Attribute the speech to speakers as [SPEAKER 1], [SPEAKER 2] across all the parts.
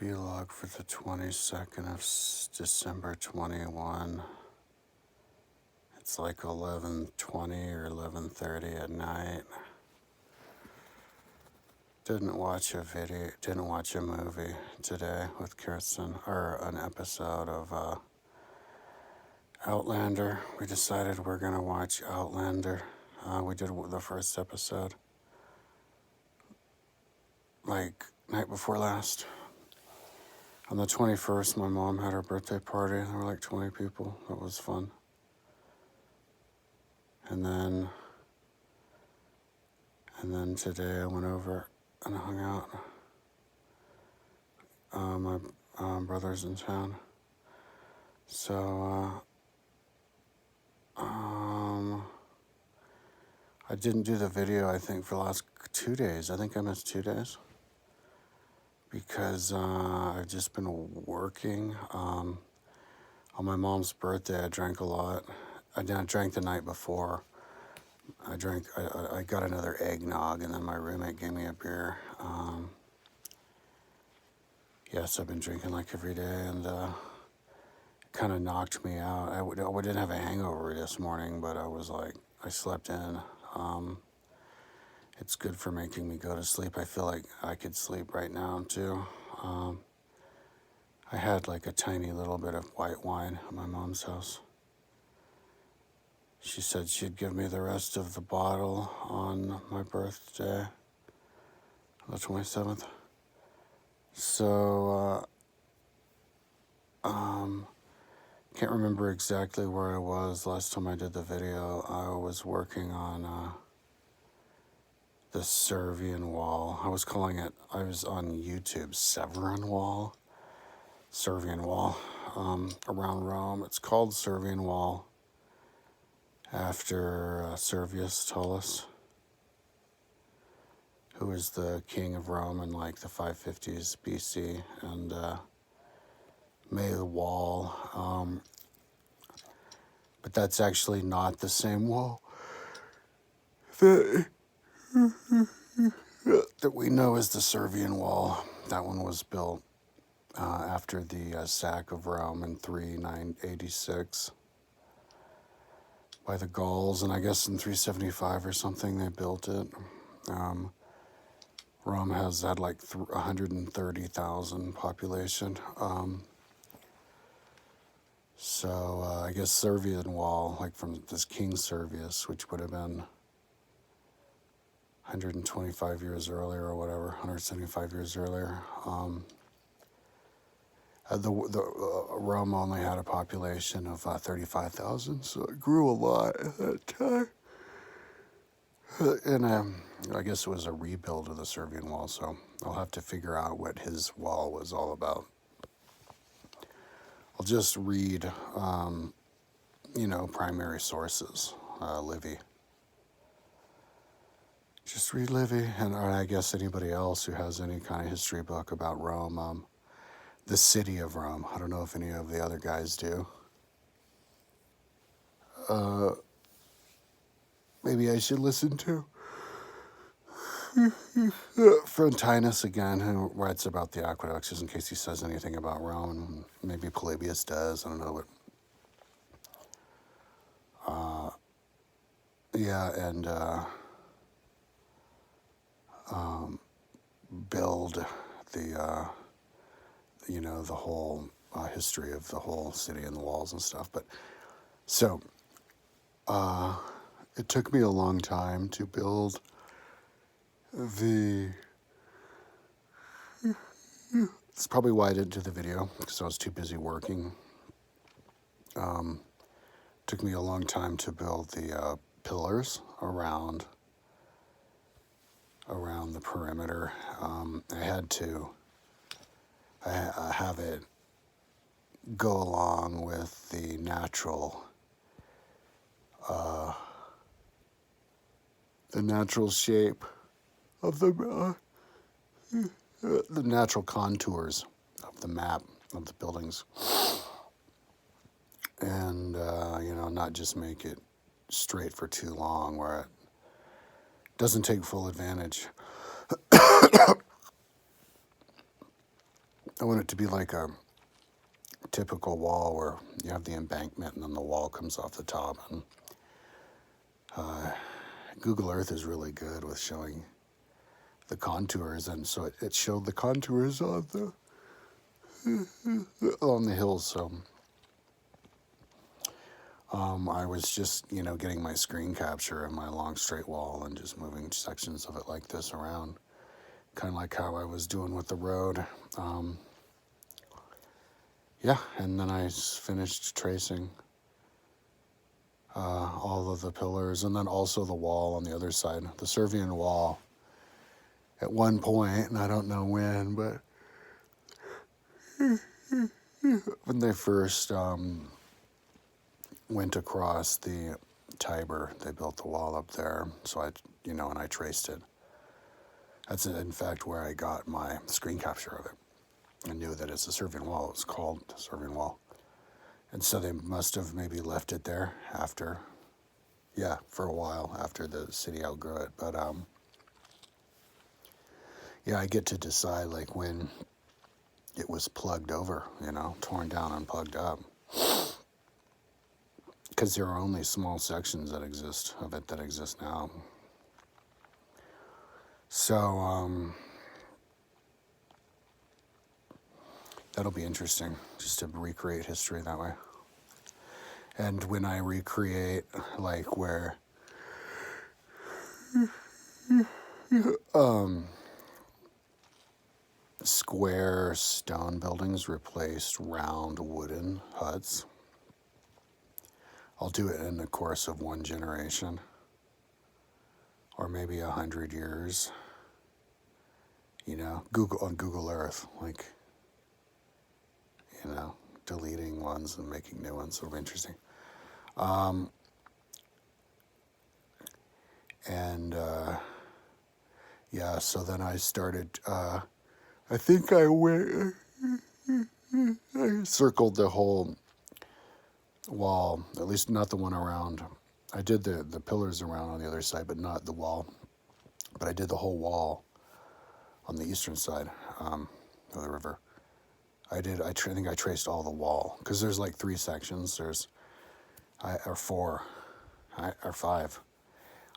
[SPEAKER 1] Vlog for the 22nd of December 21. It's like 11:20 or 11:30 at night. Didn't watch a movie today with Kirsten, or an episode of Outlander. We decided we're gonna watch Outlander. We did the first episode like night before last. On the 21st, my mom had her birthday party. There were like 20 people. That was fun. And then today I went over and hung out. My brother's in town. So, I didn't do the video, I think, for the last 2 days. I think I missed 2 days. Because I've just been working. On my mom's birthday, I drank a lot. I drank the night before. I got another eggnog, and then my roommate gave me a beer. Yes, I've been drinking like every day, and it kind of knocked me out. I didn't have a hangover this morning, but I slept in. It's good for making me go to sleep. I feel like I could sleep right now, too. I had like a tiny little bit of white wine at my mom's house. She said she'd give me the rest of the bottle on my birthday, the 27th. So, can't remember exactly where I was last time I did the video. I was working on the Servian wall. I was on YouTube, Servian wall, around Rome. It's called Servian wall after Servius Tullus, who was the king of Rome in like the 550s BC, and made the wall. But that's actually not the same wall that we know as the Servian wall. That one was built after the sack of Rome in 386 by the Gauls, and I guess in 375 or something they built it. Rome has had like 130,000 population. So I guess Servian wall, like from this King Servius, which would have been 125 years earlier or whatever, 175 years earlier. Rome only had a population of 35,000, so it grew a lot at that time. And I guess it was a rebuild of the Servian wall, so I'll have to figure out what his wall was all about. I'll just read, primary sources, Livy. Just read Livy, and I guess anybody else who has any kind of history book about Rome, the city of Rome. I don't know if any of the other guys do. Maybe I should listen to Frontinus again, who writes about the aqueducts, just in case he says anything about Rome, and maybe Polybius does. I don't know, but build the whole history of the whole city and the walls and stuff. But so it took me a long time to build it's probably why I didn't do the video, because I was too busy working. Took me a long time to build the pillars around the perimeter. I had to have it go along with the natural shape of the natural contours of the map of the buildings, and not just make it straight for too long where it doesn't take full advantage. I want it to be like a typical wall where you have the embankment and then the wall comes off the top. And Google Earth is really good with showing the contours, and so it showed the contours on the hills. So I was just, getting my screen capture of my long straight wall and just moving sections of it like this around, kind of like how I was doing with the road. Yeah, and then I finished tracing all of the pillars, and then also the wall on the other side, the Servian wall. At one point, and I don't know when, but when they first went across the Tiber, they built the wall up there. So and I traced it. That's in fact where I got my screen capture of it. I knew that it's a Servian wall. It's called the Servian wall. And so they must have maybe left it there after, for a while after the city outgrew it. But I get to decide like when it was plugged over, torn down and plugged up. Because there are only small sections that exist of it that exist now. So that'll be interesting, just to recreate history that way. And when I recreate, like where square stone buildings replaced round wooden huts, I'll do it in the course of one generation, or maybe 100 years. On Google Earth, like, deleting ones and making new ones. It'll be interesting. So then I started, I think I circled the whole wall, at least not the one around. I did the pillars around on the other side, but not the wall. But I did the whole wall on the eastern side of the river. I think I traced all the wall, because there's like 3 sections. Or 4, or 5.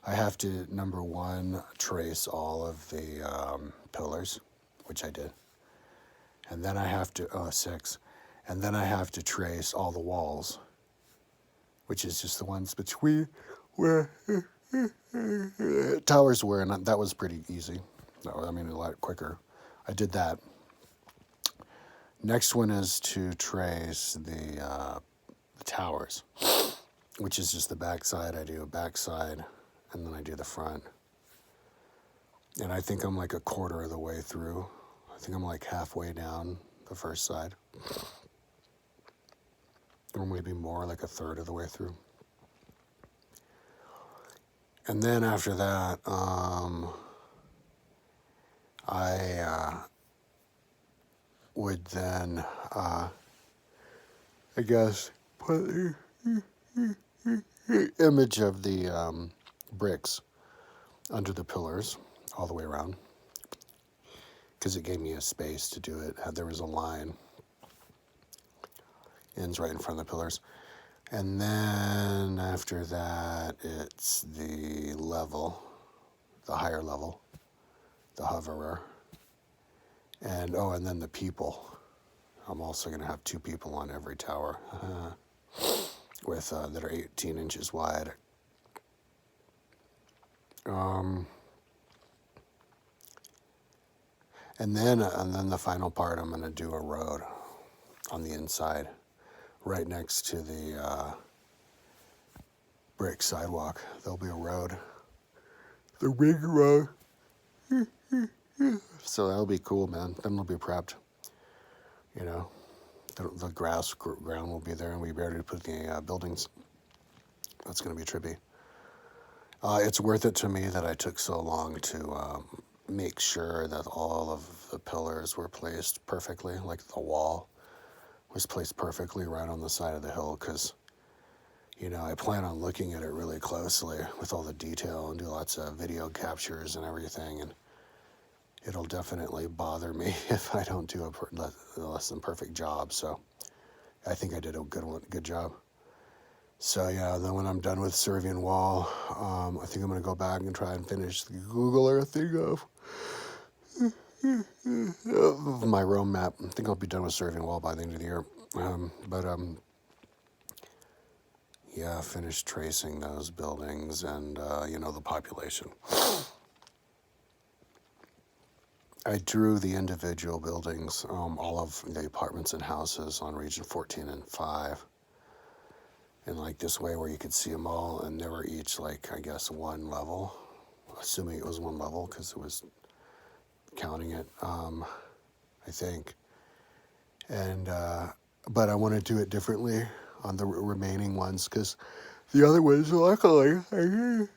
[SPEAKER 1] I have to, number 1, trace all of the pillars, which I did. And then I have to, 6. And then I have to trace all the walls, which is just the ones between where towers were, and that was pretty easy. A lot quicker. I did that. Next one is to trace the towers, which is just the back side. I do a back side, and then I do the front. And I think I'm like a quarter of the way through. I think I'm like halfway down the first side. Or maybe more, like a third of the way through. And then after that, I would then, put the image of the bricks under the pillars all the way around, because it gave me a space to do it. There was a line, ends right in front of the pillars. And then after that, it's the level, the higher level, the hoverer. And then the people. I'm also going to have 2 people on every tower with that are 18 inches wide. And then the final part, I'm going to do a road on the inside, right next to the brick sidewalk. There'll be a road, the ring road. So that'll be cool, man. Then we'll be prepped. The grass ground will be there, and we barely put the buildings. That's going to be trippy. It's worth it to me that I took so long to make sure that all of the pillars were placed perfectly, like the wall was placed perfectly right on the side of the hill, because, I plan on looking at it really closely with all the detail and do lots of video captures and everything. it'll definitely bother me if I don't do a less than perfect job. So I think I did a good job. So yeah, then when I'm done with Servian Wall, I think I'm gonna go back and try and finish the Google Earth thing of my Rome map. I think I'll be done with Servian Wall by the end of the year. But yeah, finish tracing those buildings and the population. I drew the individual buildings, all of the apartments and houses on region 14 and 5. In like this way where you could see them all, and they were each like, I guess, one level, assuming it was one level because it was counting it, I think. And but I want to do it differently on the remaining ones because the other ones, luckily, I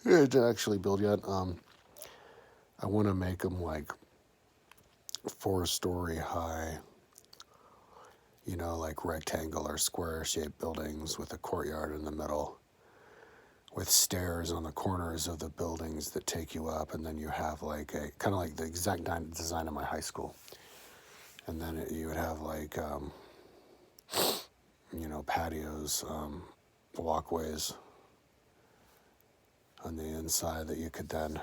[SPEAKER 1] didn't actually build yet. I want to make them like 4-story high, like rectangular, square-shaped buildings with a courtyard in the middle, with stairs on the corners of the buildings that take you up, and then you have like a kind of like the exact design of my high school. And then you would have like, patios, walkways on the inside that you could then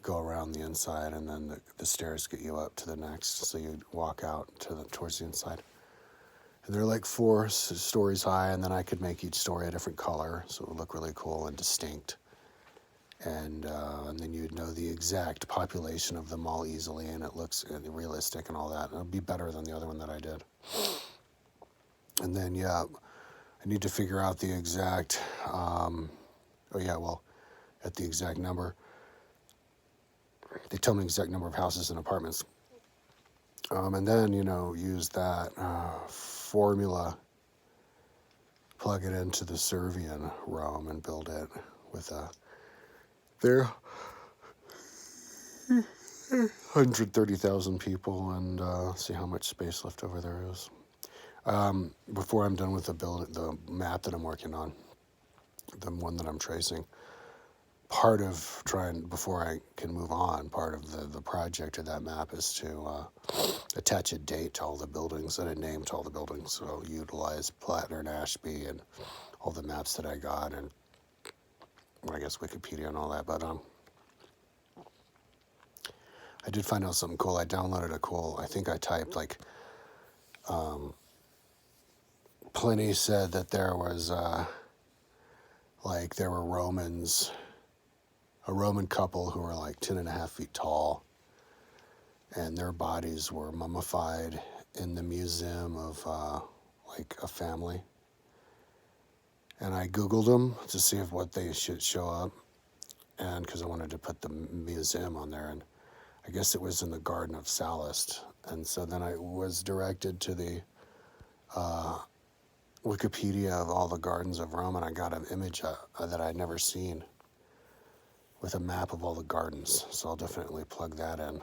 [SPEAKER 1] go around the inside, and then the stairs get you up to the next, so you'd walk out towards the inside. And they're like 4 stories high, and then I could make each story a different color, so it would look really cool and distinct. And then you'd know the exact population of them all easily, and it looks realistic and all that. It'll be better than the other one that I did. And then, yeah, I need to figure out the exact, at the exact number. They tell me the exact number of houses and apartments. And then, use that formula, plug it into the Servian Rome and build it with their 130,000 people, and see how much space left over there is. Before I'm done with the map that I'm working on, the one that I'm tracing, before I can move on, part of the project of that map is to attach a date to all the buildings and a name to all the buildings. So utilize Plattner and Ashby and all the maps that I got, and I guess Wikipedia and all that. But I did find out something cool. I downloaded I think I typed like, Pliny said that there was there were Romans, a Roman couple who were like 10.5 feet tall, and their bodies were mummified in the museum of a family. And I Googled them to see what they should show up, and because I wanted to put the museum on there, and I guess it was in the Garden of Sallust. And so then I was directed to the Wikipedia of all the gardens of Rome, and I got an image that I'd never seen with a map of all the gardens. So I'll definitely plug that in.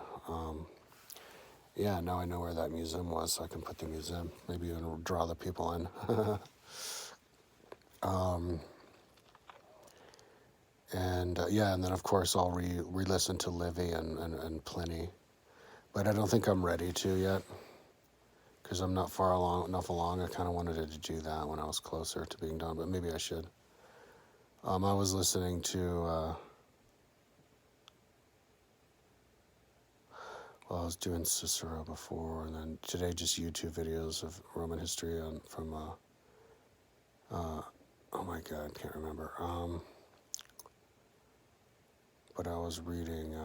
[SPEAKER 1] Yeah, now I know where that museum was, so I can put the museum, maybe even draw the people in. And then of course I'll re-listen to Livy and Pliny, but I don't think I'm ready to yet, because I'm not enough along. I kind of wanted to do that when I was closer to being done, but maybe I should. I was listening to, I was doing Cicero before, and then today just YouTube videos of Roman history from, oh my God, can't remember. But I was reading,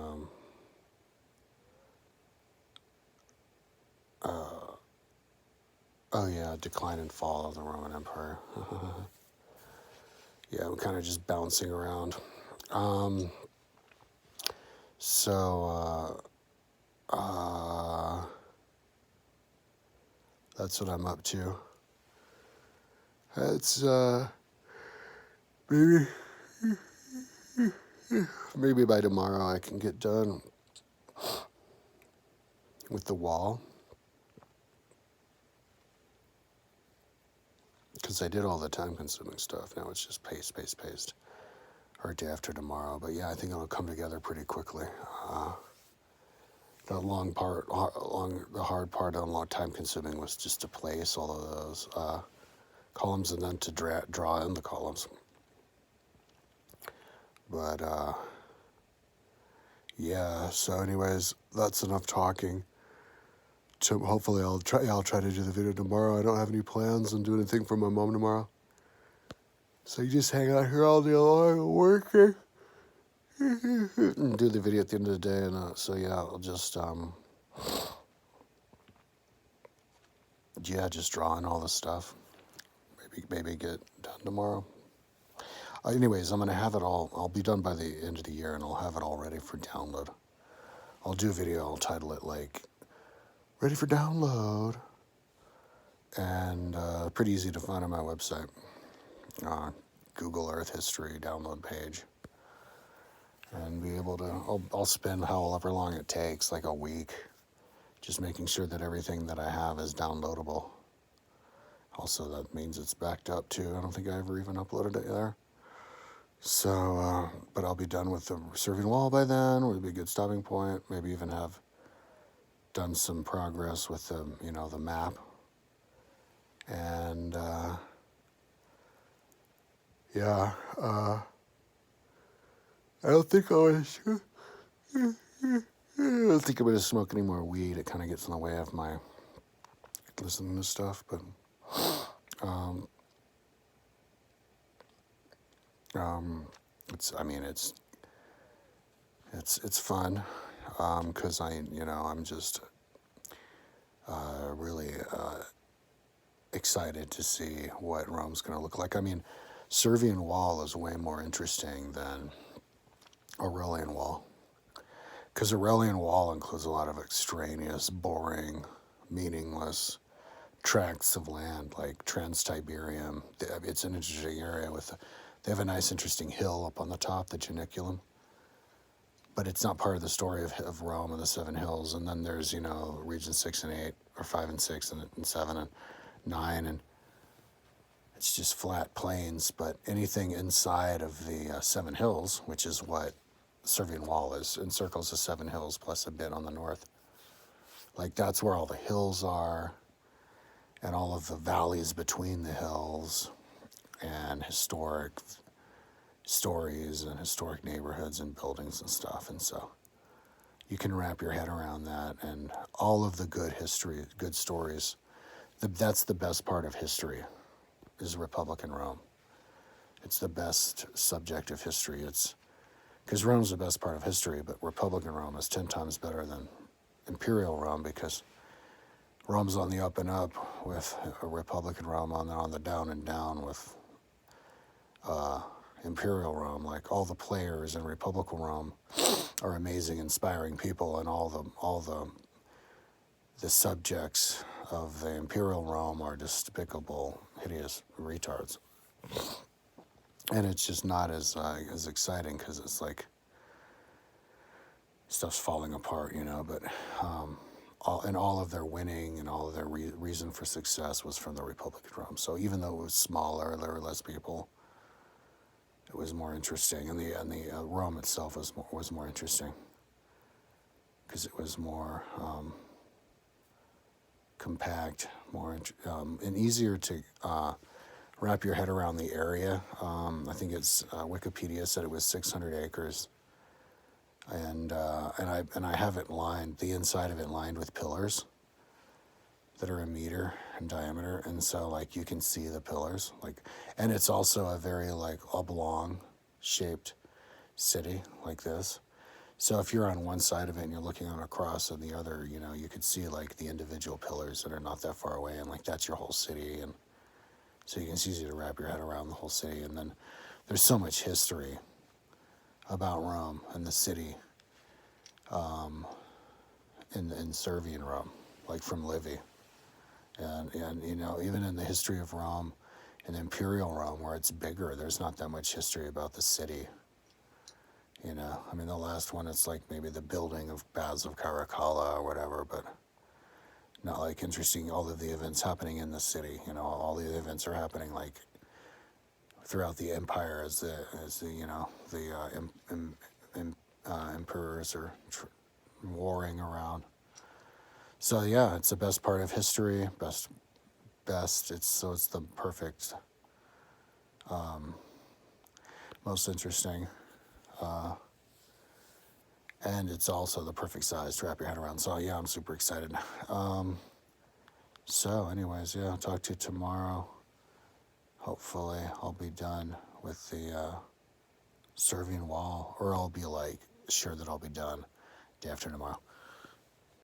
[SPEAKER 1] Decline and Fall of the Roman Empire. Yeah, I'm kind of just bouncing around. That's what I'm up to. It's, maybe by tomorrow I can get done with the wall. Because I did all the time-consuming stuff. Now it's just paste. or day after tomorrow. But yeah, I think it'll come together pretty quickly. The the hard part and long time consuming was just to place all of those columns and then to draw in the columns. But yeah, so anyways, that's enough talking. Hopefully I'll try to do the video tomorrow. I don't have any plans on doing anything for my mom tomorrow. So you just hang out here all day long working and do the video at the end of the day. And so yeah, I'll just just drawing all the stuff. Maybe get done tomorrow. Anyways, I'm gonna have it all. I'll be done by the end of the year, and I'll have it all ready for download. I'll do a video. I'll title it like "Ready for Download," and pretty easy to find on my website. Google Earth History download page, and be able to. I'll spend however long it takes, like a week, just making sure that everything that I have is downloadable. Also, that means it's backed up too. I don't think I ever even uploaded it there. So, but I'll be done with the Servian wall by then. Would be a good stopping point. Maybe even have done some progress with the, the map. And yeah, I don't think I'm gonna smoke any more weed. It kind of gets in the way of my listening to stuff, but it's fun, because I'm just really excited to see what Rome's going to look like. I mean, Servian wall is way more interesting than Aurelian wall, because Aurelian wall includes a lot of extraneous, boring, meaningless tracts of land like Trans-Tiberium. It's an interesting area they have a nice, interesting hill up on the top, the Janiculum. But it's not part of the story of Rome and the Seven Hills. And then there's, Region 6 and 8, or 5 and 6, and 7 and 9. And it's just flat plains. But anything inside of the Seven Hills, which is what Servian Wall is, encircles the Seven Hills plus a bit on the north. Like, that's where all the hills are, and all of the valleys between the hills, and historic stories and historic neighborhoods and buildings and stuff. And so you can wrap your head around that, and all of the good history, good stories. That's the best part of history, is Republican Rome. It's the best subject of history. It's because Rome's the best part of history, but Republican Rome is 10 times better than Imperial Rome, because Rome's on the up and up, with a Republican Rome on the down and down with Imperial Rome. Like, all the players in Republican Rome are amazing, inspiring people, and all the subjects of the Imperial Rome are despicable, hideous retards. And it's just not as exciting, because it's like stuff's falling apart, But all of their winning and all of their reason for success was from the Republican Rome. So even though it was smaller, there were less people, it was more interesting, and the Rome itself was more interesting, because it was more compact, more and easier to wrap your head around the area. I think it's Wikipedia said it was 600 acres, and I have it lined, the inside of it lined with pillars that are a meter in diameter, and so like you can see the pillars, and it's also a very like oblong shaped city like this. So if you're on one side of it and you're looking on across on the other, you could see like the individual pillars that are not that far away, and like that's your whole city. And so it's easy to wrap your head around the whole city. And then there's so much history about Rome and the city in Servian Rome, like from Livy. And even in the history of Rome, in Imperial Rome, where it's bigger, there's not that much history about the city. I mean, the last one, it's like maybe the building of Baths of Caracalla or whatever, but not like interesting all of the events happening in the city. All the events are happening like throughout the empire as the the emperors are warring around. So yeah, it's the best part of history. Best. It's the perfect, most interesting, and it's also the perfect size to wrap your head around. So yeah, I'm super excited. So anyways, yeah, I'll talk to you tomorrow. Hopefully I'll be done with the Servian wall, or I'll be like sure that I'll be done day after tomorrow.